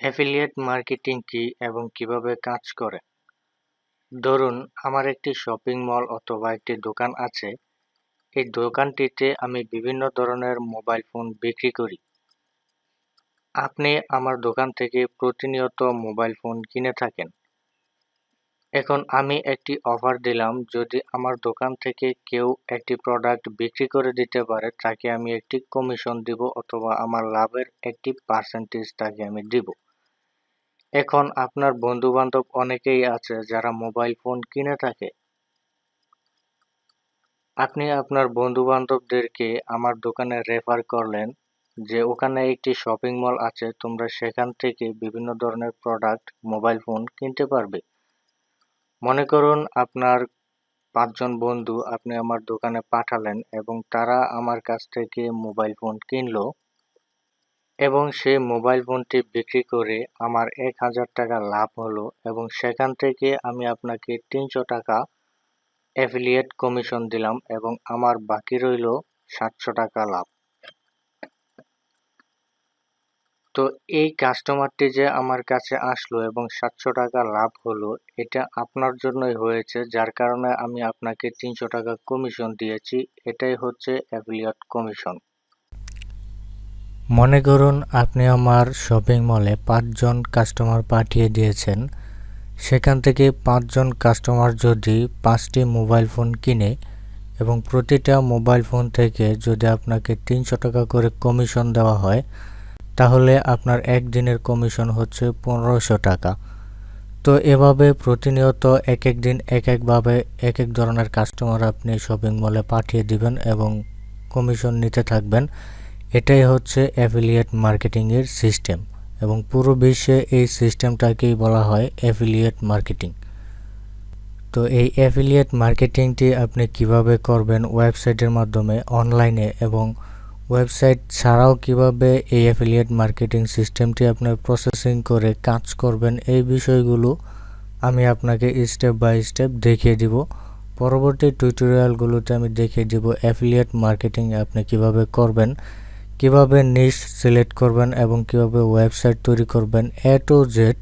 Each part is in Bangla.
অ্যাফিলিয়েট মার্কেটিং কি এবং কিভাবে কাজ করে? ধরুন, আমার একটি শপিং মল অথবা একটি দোকান আছে। এই দোকানটিতে আমি বিভিন্ন ধরনের মোবাইল ফোন বিক্রি করি। আপনি আমার দোকান থেকে প্রতিনিয়ত মোবাইল ফোন কিনে থাকেন। এখন আমি একটি অফার দিলাম, যদি আমার দোকান থেকে কেউ একটি প্রোডাক্ট বিক্রি করে দিতে পারে, তাকে আমি একটি কমিশন দিব অথবা আমার লাভের একটি পার্সেন্টেজ তাকে আমি দিব। এখন আপনার বন্ধু-বান্ধব অনেকেই আছে যারা মোবাইল ফোন কিনে থাকে। আপনি আপনার বন্ধু-বান্ধবদেরকে আমার দোকানে রেফার করলেন যে ওখানে একটি শপিং মল আছে, তোমরা সেখান থেকে বিভিন্ন ধরনের প্রোডাক্ট মোবাইল ফোন কিনতে পারবে। মনে করুন আপনার ৫ জন বন্ধু আপনি আমার দোকানে পাঠালেন এবং তারা আমার কাছ থেকে মোবাইল ফোন কিনলো এবং সেই মোবাইল ফোনটি বিক্রি করে আমার ১,০০০ টাকা লাভ হলো এবং সেখান থেকে আমি আপনাকে ৩০০ টাকা অ্যাফিলিয়েট কমিশন দিলাম এবং আমার বাকি রইল ৭০০ টাকা লাভ। তো এই কাস্টমারটি যে আমার কাছে আসলো এবং ৭০০ টাকা লাভ হলো, এটা আপনার জন্যই হয়েছে, যার কারণে আমি আপনাকে ৩০০ টাকা কমিশন দিয়েছি। এটাই হচ্ছে অ্যাফিলিয়েট কমিশন। মনে করুন আপনি আমার শপিং মলে ৫ জন কাস্টমার পাঠিয়ে দিয়েছেন। সেখান থেকে ৫ জন কাস্টমার যদি ৫টি মোবাইল ফোন কিনে এবং প্রতিটা মোবাইল ফোন থেকে যদি আপনাকে ৩০০ টাকা করে কমিশন দেওয়া হয়, তাহলে আপনার একদিনের কমিশন হচ্ছে ১৫০০ টাকা। তো এভাবে প্রতিনিয়ত এক এক দিন এক একভাবে এক এক ধরনের কাস্টমার আপনি শপিং মলে পাঠিয়ে দিবেন এবং কমিশন নিতে থাকবেন। এটাই হচ্ছে অ্যাফিলিয়েট মার্কেটিংয়ের সিস্টেম এবং পুরো বিশ্বে এই সিস্টেমটাকেই বলা হয় অ্যাফিলিয়েট মার্কেটিং। তো এই অ্যাফিলিয়েট মার্কেটিংটি আপনি কিভাবে করবেন ওয়েবসাইটের মাধ্যমে, অনলাইনে এবং ওয়েবসাইট ছাড়াও কিভাবে এই অ্যাফিলিয়েট মার্কেটিং সিস্টেমটি আপনার প্রসেসিং করে কাজ করবেন, এই বিষয়গুলো আমি আপনাকে স্টেপ বাই স্টেপ দেখিয়ে দিব। পরবর্তী টিউটোরিয়ালগুলোতে আমি দেখিয়ে দিব অ্যাফিলিয়েট মার্কেটিং আপনি কিভাবে করবেন, কিভাবে নিশ সিলেক্ট করবেন এবং কিভাবে ওয়েবসাইট তৈরি করবেন। এ টু জেড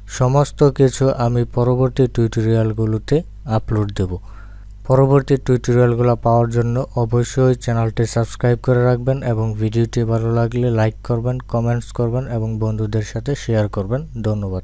সমস্ত কিছু আমি পরবর্তী টিউটোরিয়ালগুলোতে আপলোড দেব। পরবর্তী টিউটোরিয়ালগুলো পাওয়ার জন্য অবশ্যই চ্যানেলটি সাবস্ক্রাইব করে রাখবেন এবং ভিডিওটি ভালো লাগলে লাইক করবেন, কমেন্টস করবেন এবং বন্ধুদের সাথে শেয়ার করবেন। ধন্যবাদ।